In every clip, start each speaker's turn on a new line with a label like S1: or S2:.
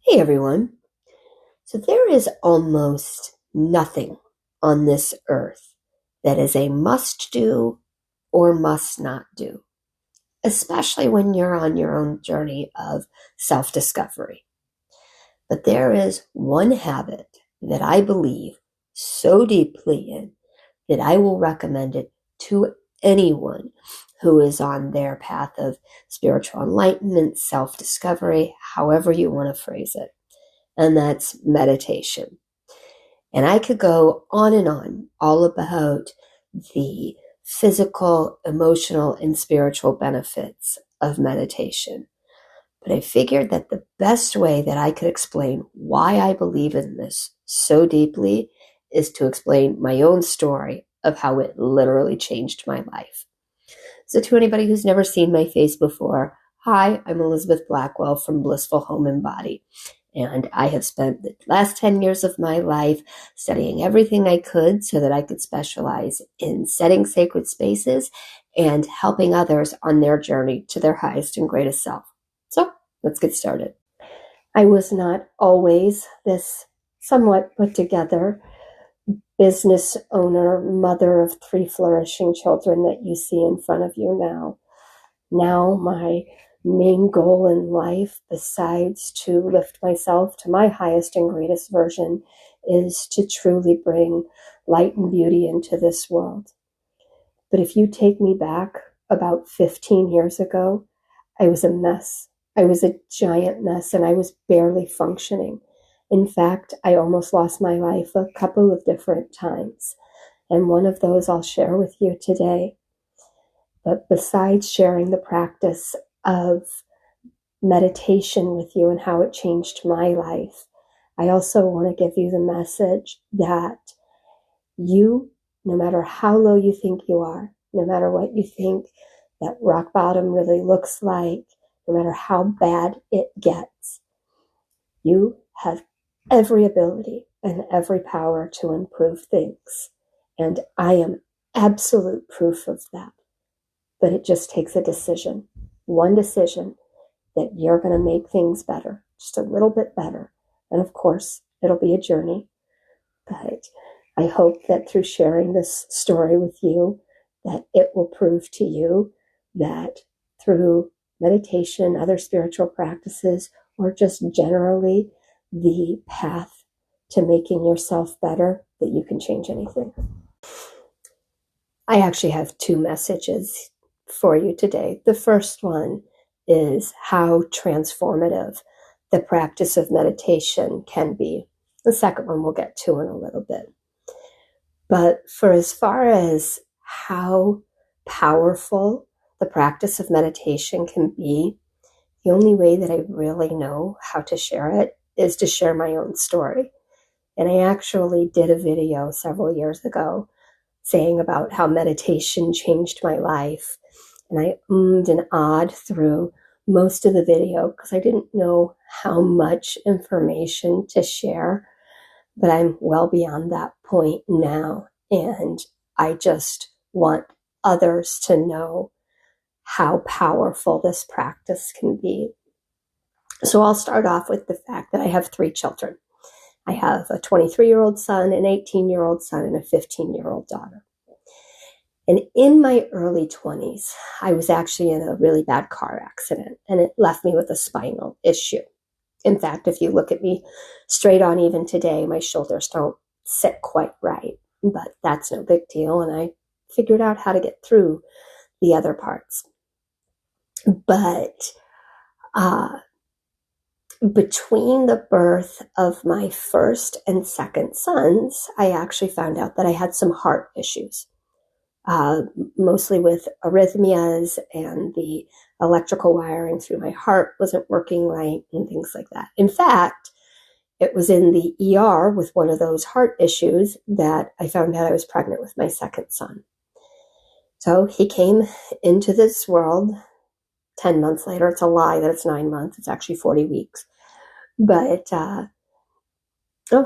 S1: Hey everyone. So there is almost nothing on this earth that is a must do or must not do, especially when you're on your own journey of self-discovery. But there is one habit that I believe so deeply in that I will recommend it to anyone who is on their path of spiritual enlightenment, self-discovery, however you want to phrase it. And that's meditation. And I could go on and on all about the physical, emotional, and spiritual benefits of meditation. But I figured that the best way that I could explain why I believe in this so deeply is to explain my own story of how it literally changed my life. So to anybody who's never seen my face before, hi, I'm Elizabeth Blackwell from Blissful Home and Body. And I have spent the last 10 years of my life studying everything I could so that I could specialize in setting sacred spaces and helping others on their journey to their highest and greatest self. So let's get started. I was not always this somewhat put together business owner, mother of 3 flourishing children that you see in front of you now. Now my main goal in life, besides to lift myself to my highest and greatest version, is to truly bring light and beauty into this world. But if you take me back about 15 years ago, I was a mess. I was a giant mess and I was barely functioning. In fact, I almost lost my life a couple of different times. And one of those I'll share with you today. But besides sharing the practice of meditation with you and how it changed my life, I also want to give you the message that you, no matter how low you think you are, no matter what you think that rock bottom really looks like, no matter how bad it gets, you have every ability and every power to improve things. And I am absolute proof of that. But it just takes a decision, one decision, that you're going to make things better, just a little bit better. And of course, it'll be a journey. But I hope that through sharing this story with you, that it will prove to you that through meditation, other spiritual practices, or just generally the path to making yourself better, that you can change anything. I actually have 2 messages for you today. The first one is how transformative the practice of meditation can be. The second one we'll get to in a little bit. But for as far as how powerful the practice of meditation can be, the only way that I really know how to share it is to share my own story. And I actually did a video several years ago saying about how meditation changed my life. And I ummed and ahed through most of the video because I didn't know how much information to share. But I'm well beyond that point now. And I just want others to know how powerful this practice can be. So I'll start off with the fact that I have 3 children. I have a 23-year-old son, an 18-year-old son, and a 15-year-old daughter. And in my early 20s, I was actually in a really bad car accident, and it left me with a spinal issue. In fact, if you look at me straight on even today, my shoulders don't sit quite right, but that's no big deal. And I figured out how to get through the other parts. But between the birth of my first and second sons, I actually found out that I had some heart issues, mostly with arrhythmias, and the electrical wiring through my heart wasn't working right and things like that. In fact, it was in the ER with one of those heart issues that I found out I was pregnant with my second son. So he came into this world 10 months later. It's a lie that it's 9 months. It's actually 40 weeks. But,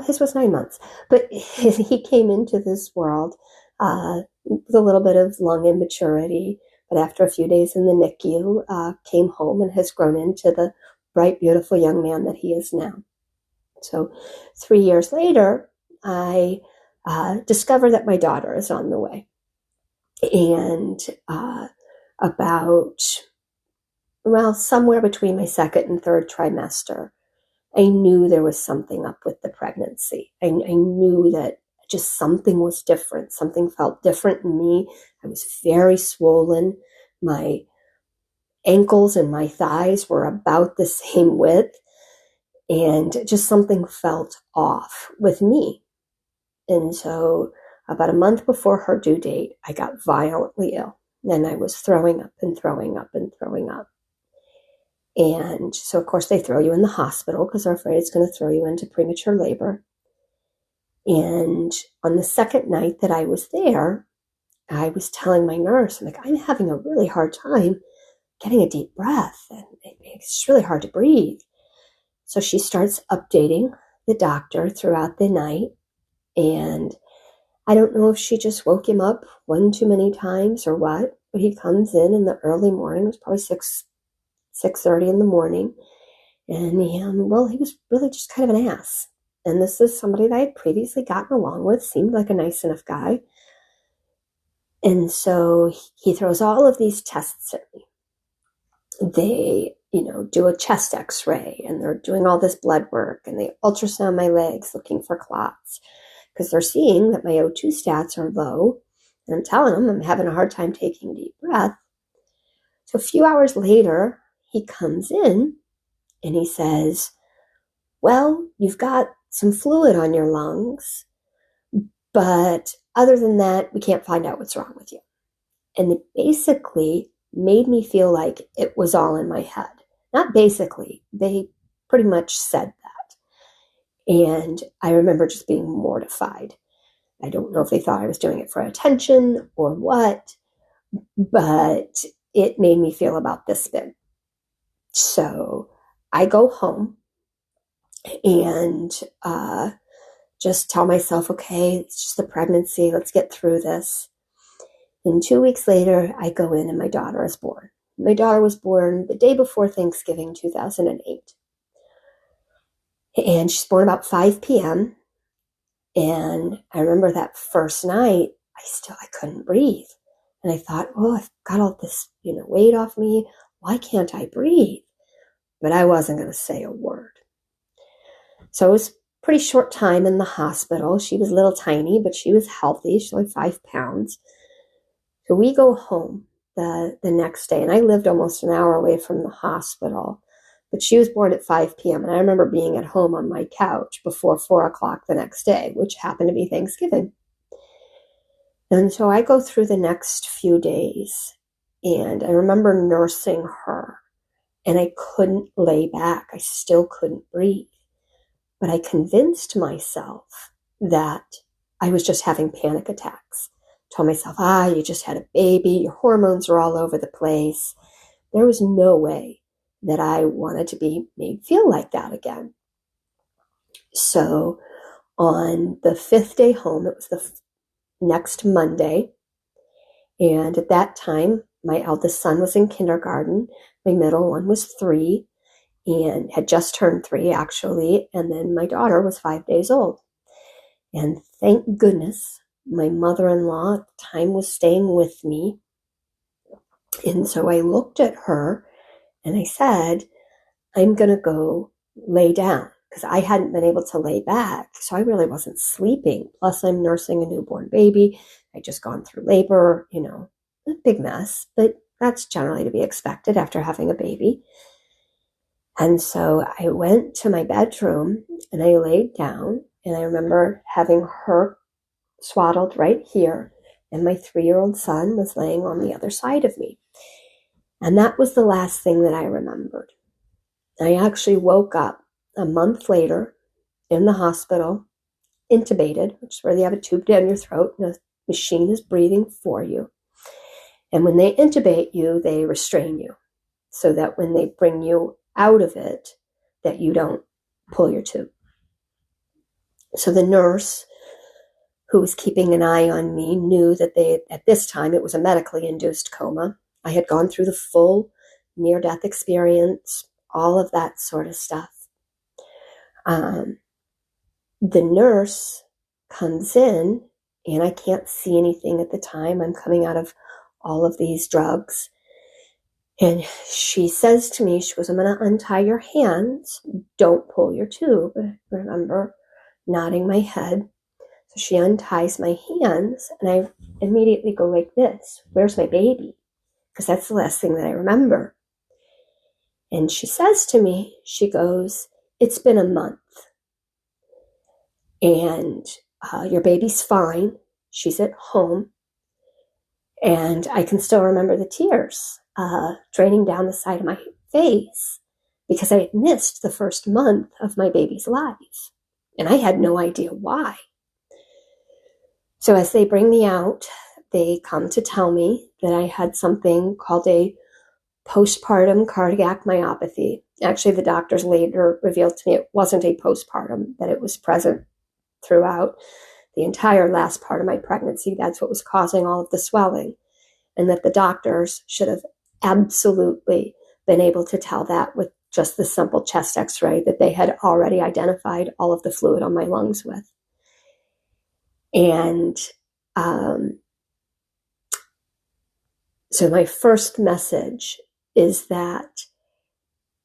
S1: his was 9 months. But he came into this world with a little bit of lung immaturity. But after a few days in the NICU, came home and has grown into the bright, beautiful young man that he is now. So 3 years later, I discover that my daughter is on the way. And about, well, somewhere between my second and third trimester, I knew there was something up with the pregnancy. I knew that just something was different. Something felt different in me. I was very swollen. My ankles and my thighs were about the same width. And just something felt off with me. And so about a month before her due date, I got violently ill. And I was throwing up and throwing up and throwing up. And so, of course, they throw you in the hospital because they're afraid it's going to throw you into premature labor. And on the second night that I was there, I was telling my nurse, I'm like, I'm having a really hard time getting a deep breath. And it's really hard to breathe. So she starts updating the doctor throughout the night. And I don't know if she just woke him up one too many times or what, but he comes in the early morning. It was probably 6:30 in the morning. And he was really just kind of an ass. And this is somebody that I had previously gotten along with, seemed like a nice enough guy. And so he throws all of these tests at me. They, do a chest x-ray, and they're doing all this blood work, and they ultrasound my legs looking for clots because they're seeing that my O2 stats are low. And I'm telling them I'm having a hard time taking a deep breath. So a few hours later, he comes in and he says, well, you've got some fluid on your lungs, but other than that, we can't find out what's wrong with you. And it basically made me feel like it was all in my head. Not basically, they pretty much said that. And I remember just being mortified. I don't know if they thought I was doing it for attention or what, but it made me feel about this big. So I go home and just tell myself, okay, it's just a pregnancy. Let's get through this. And 2 weeks later, I go in and my daughter is born. My daughter was born the day before Thanksgiving, 2008. And she's born about 5 p.m. And I remember that first night, I couldn't breathe. And I thought, oh, I've got all this, weight off me. Why can't I breathe? But I wasn't going to say a word. So it was a pretty short time in the hospital. She was a little tiny, but she was healthy. She's like 5 pounds. So we go home the next day, and I lived almost an hour away from the hospital. But she was born at 5 p.m., and I remember being at home on my couch before 4 o'clock the next day, which happened to be Thanksgiving. And so I go through the next few days, and I remember nursing her, and I couldn't lay back. I still couldn't breathe. But I convinced myself that I was just having panic attacks. Told myself, you just had a baby, your hormones are all over the place. There was no way that I wanted to be made feel like that again. So on the 5th day home, it was the next Monday. And at that time, my eldest son was in kindergarten. My middle one was 3 and had just turned 3 actually. And then my daughter was 5 days old. And thank goodness, my mother-in-law at the time was staying with me. And so I looked at her and I said, I'm going to go lay down because I hadn't been able to lay back. So I really wasn't sleeping. Plus I'm nursing a newborn baby. I'd just gone through labor, a big mess, but that's generally to be expected after having a baby. And so I went to my bedroom and I laid down, and I remember having her swaddled right here, and my 3-year-old son was laying on the other side of me. And that was the last thing that I remembered. I actually woke up a month later in the hospital, intubated, which is where they have a tube down your throat and a machine is breathing for you. And when they intubate you, they restrain you so that when they bring you out of it, that you don't pull your tube. So the nurse who was keeping an eye on me knew that at this time, it was a medically induced coma. I had gone through the full near-death experience, all of that sort of stuff. the nurse comes in, and I can't see anything at the time. I'm coming out of all of these drugs. And she says to me, she goes, I'm going to untie your hands. Don't pull your tube. I remember nodding my head. So she unties my hands, and I immediately go like this. Where's my baby? Because that's the last thing that I remember. And she says to me, she goes, it's been a month. And your baby's fine. She's at home. And I can still remember the tears draining down the side of my face because I had missed the first month of my baby's life. And I had no idea why. So as they bring me out, they come to tell me that I had something called a postpartum cardiac myopathy. Actually, the doctors later revealed to me it wasn't a postpartum, that it was present throughout the entire last part of my pregnancy. That's what was causing all of the swelling. And that the doctors should have absolutely been able to tell that with just the simple chest x-ray that they had already identified all of the fluid on my lungs with. And so my first message is that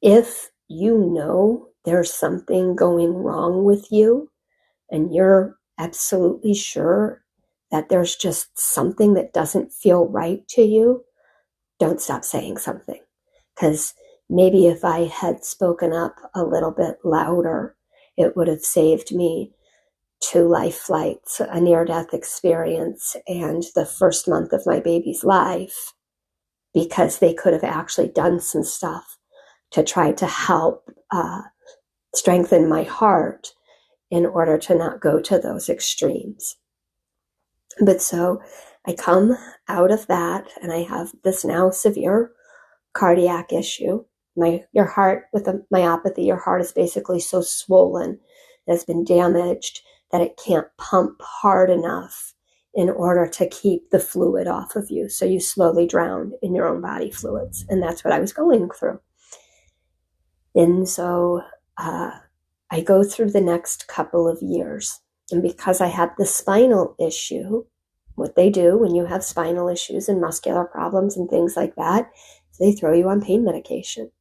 S1: if you know there's something going wrong with you and you're absolutely sure that there's just something that doesn't feel right to you, don't stop saying something. Because maybe if I had spoken up a little bit louder, it would have saved me 2 life flights, a near-death experience, and the first month of my baby's life, because they could have actually done some stuff to try to help strengthen my heart in order to not go to those extremes. But so I come out of that, and I have this now severe cardiac issue. Your heart, with a myopathy, your heart is basically so swollen, it has been damaged, that it can't pump hard enough in order to keep the fluid off of you. So you slowly drown in your own body fluids. And that's what I was going through. And so I go through the next couple of years. And because I had the spinal issue, what they do when you have spinal issues and muscular problems and things like that, is they throw you on pain medication.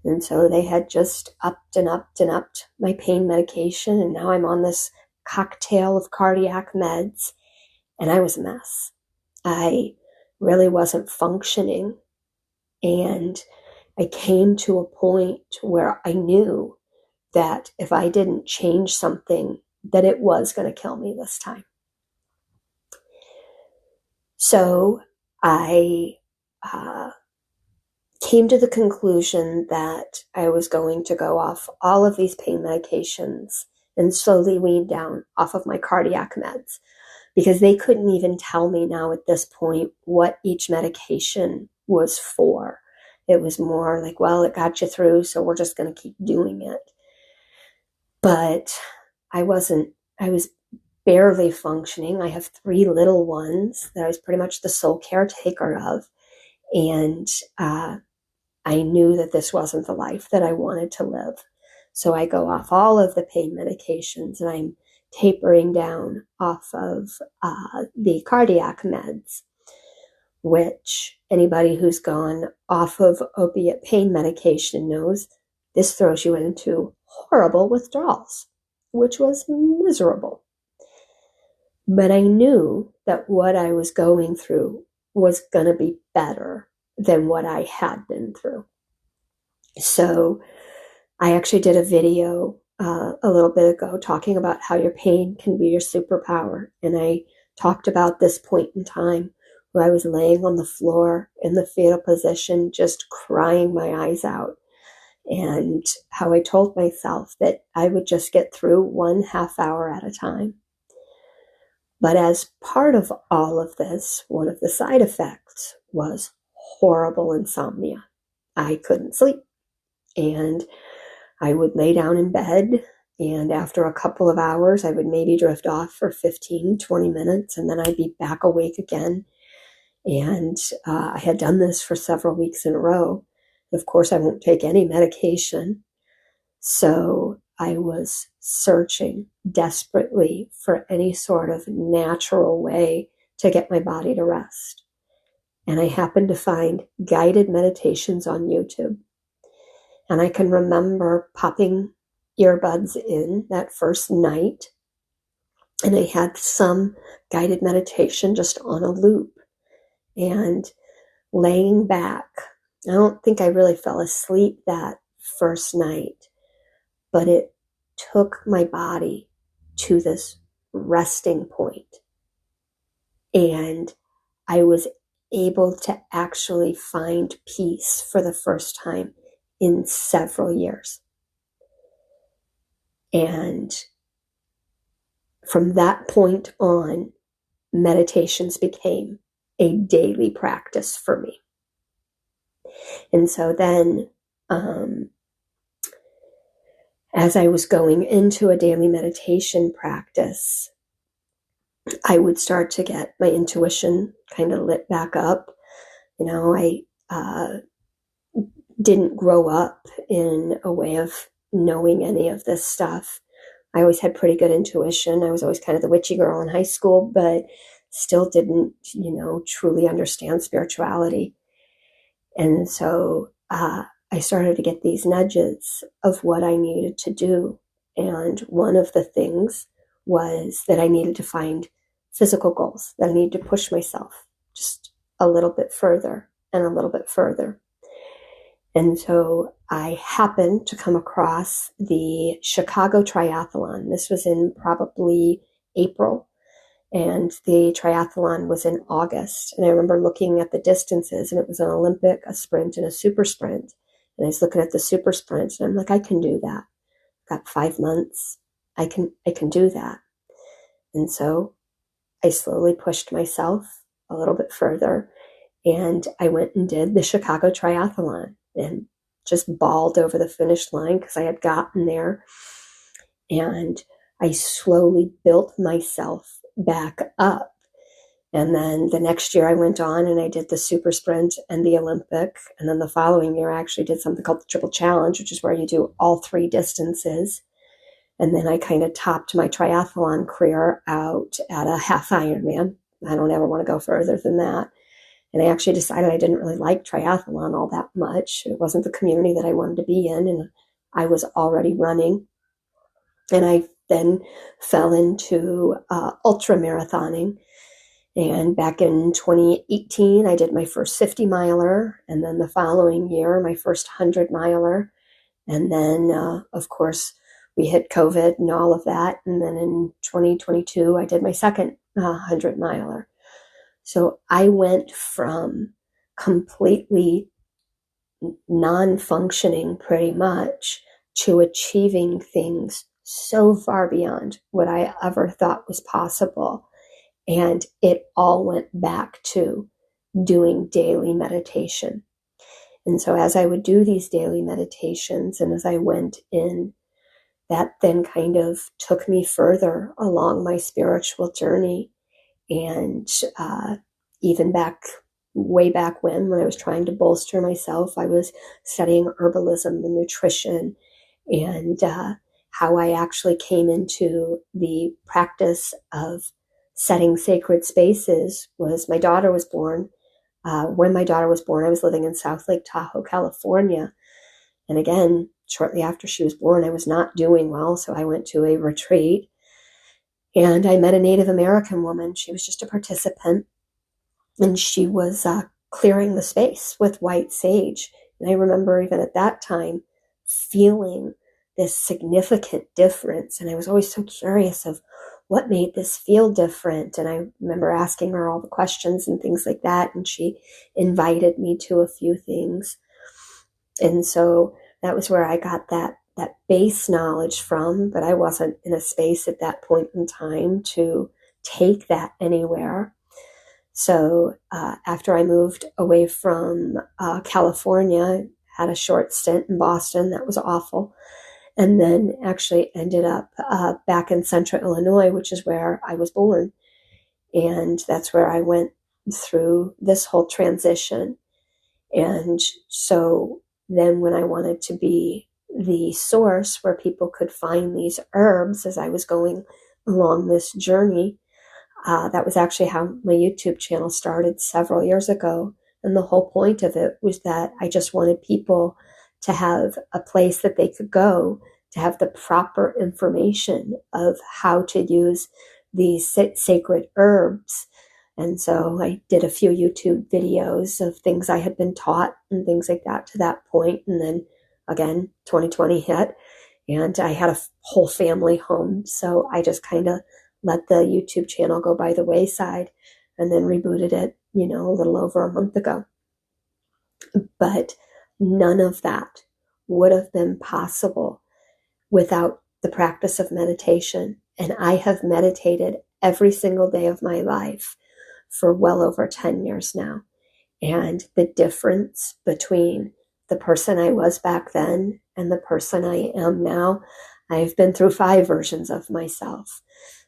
S1: And so they had just upped and upped and upped my pain medication. And now I'm on this cocktail of cardiac meds. And I was a mess. I really wasn't functioning. And I came to a point where I knew that if I didn't change something, that it was going to kill me this time. So I came to the conclusion that I was going to go off all of these pain medications and slowly wean down off of my cardiac meds, because they couldn't even tell me now at this point what each medication was for. It was more like, well, it got you through, so we're just going to keep doing it. But I was barely functioning. I have 3 little ones that I was pretty much the sole caretaker of. And I knew that this wasn't the life that I wanted to live. So I go off all of the pain medications, and I'm tapering down off of the cardiac meds, which anybody who's gone off of opiate pain medication knows this throws you into horrible withdrawals, which was miserable. But I knew that what I was going through was going to be better than what I had been through. So I actually did a video a little bit ago talking about how your pain can be your superpower. And I talked about this point in time where I was laying on the floor in the fetal position, just crying my eyes out. And how I told myself that I would just get through 1 half hour at a time. But as part of all of this, one of the side effects was horrible insomnia. I couldn't sleep. And I would lay down in bed, and after a couple of hours, I would maybe drift off for 15, 20 minutes, and then I'd be back awake again. And I had done this for several weeks in a row. Of course, I won't take any medication. So I was searching desperately for any sort of natural way to get my body to rest. And I happened to find guided meditations on YouTube. And I can remember popping earbuds in that first night, and I had some guided meditation just on a loop and laying back. I don't think I really fell asleep that first night, but it took my body to this resting point. And I was able to actually find peace for the first time in several years. And from that point on, meditations became a daily practice for me. And so then, as I was going into a daily meditation practice, I would start to get my intuition kind of lit back up. You know, I didn't grow up in a way of knowing any of this stuff. I always had pretty good intuition. I was always kind of the witchy girl in high school, but still didn't, truly understand spirituality. And so I started to get these nudges of what I needed to do. And one of the things was that I needed to find physical goals, that I needed to push myself just a little bit further and a little bit further. And so I happened to come across the Chicago Triathlon. This was in probably April, and the triathlon was in August. And I remember looking at the distances, and it was an Olympic, a sprint, and a super sprint. And I was looking at the super sprint, and I'm like, I can do that. I've got 5 months. I can do that. And so I slowly pushed myself a little bit further, and I went and did the Chicago Triathlon and just bawled over the finish line because I had gotten there. And I slowly built myself back up. And then the next year I went on and I did the super sprint and the Olympic. And then the following year I actually did something called the Triple Challenge, which is where you do all 3 distances. And then I kind of topped my triathlon career out at a half Ironman. I don't ever want to go further than that. And I actually decided I didn't really like triathlon all that much. It wasn't the community that I wanted to be in, and I was already running. And I then fell into ultra marathoning. And back in 2018, I did my first 50 miler. And then the following year, my first 100 miler. And then, of course, we hit COVID and all of that. And then in 2022, I did my second 100 miler. So I went from completely non-functioning pretty much to achieving things so far beyond what I ever thought was possible. And it all went back to doing daily meditation. And so as I would do these daily meditations and as I went in, that then kind of took me further along my spiritual journey. And even way back when I was trying to bolster myself, I was studying herbalism and nutrition, and how I actually came into the practice of setting sacred spaces was my daughter was born. When my daughter was born, I was living in South Lake Tahoe, California. And again, shortly after she was born, I was not doing well. So I went to a retreat and I met a Native American woman. She was just a participant, and she was clearing the space with white sage. And I remember even at that time feeling this significant difference. And I was always so curious of what made this feel different. And I remember asking her all the questions and things like that. And she invited me to a few things. And so that was where I got that base knowledge from, but I wasn't in a space at that point in time to take that anywhere. So after I moved away from California, had a short stint in Boston. That was awful. And then actually ended up back in central Illinois, which is where I was born. And that's where I went through this whole transition. And so then when I wanted to be the source where people could find these herbs as I was going along this journey. That was actually how my YouTube channel started several years ago. And the whole point of it was that I just wanted people to have a place that they could go to have the proper information of how to use these sacred herbs. And so I did a few YouTube videos of things I had been taught and things like that to that point. And then again, 2020 hit and I had a whole family home. So I just kind of let the YouTube channel go by the wayside and then rebooted it, a little over a month ago. But none of that would have been possible without the practice of meditation. And I have meditated every single day of my life for well over 10 years now. And the difference between the person I was back then and the person I am now, I've been through 5 versions of myself,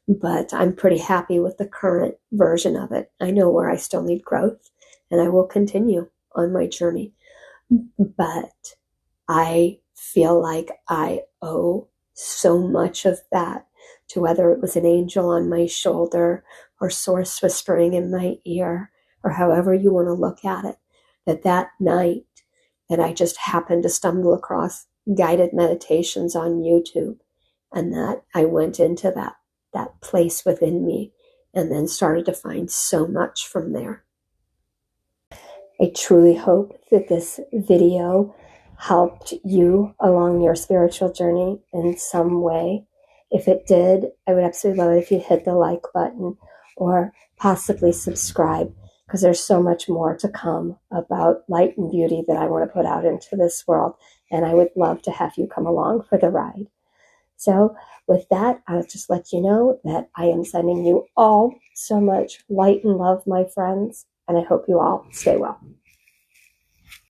S1: but I'm pretty happy with the current version of it. I know where I still need growth, and I will continue on my journey. But I feel like I owe so much of that to whether it was an angel on my shoulder or source whispering in my ear, or however you want to look at it, that night that I just happened to stumble across guided meditations on YouTube, and that I went into that place within me and then started to find so much from there. I truly hope that this video helped you along your spiritual journey in some way. If it did, I would absolutely love it if you hit the like button or possibly subscribe, because there's so much more to come about light and beauty that I want to put out into this world. And I would love to have you come along for the ride. So with that, I'll just let you know that I am sending you all so much light and love, my friends, and I hope you all stay well.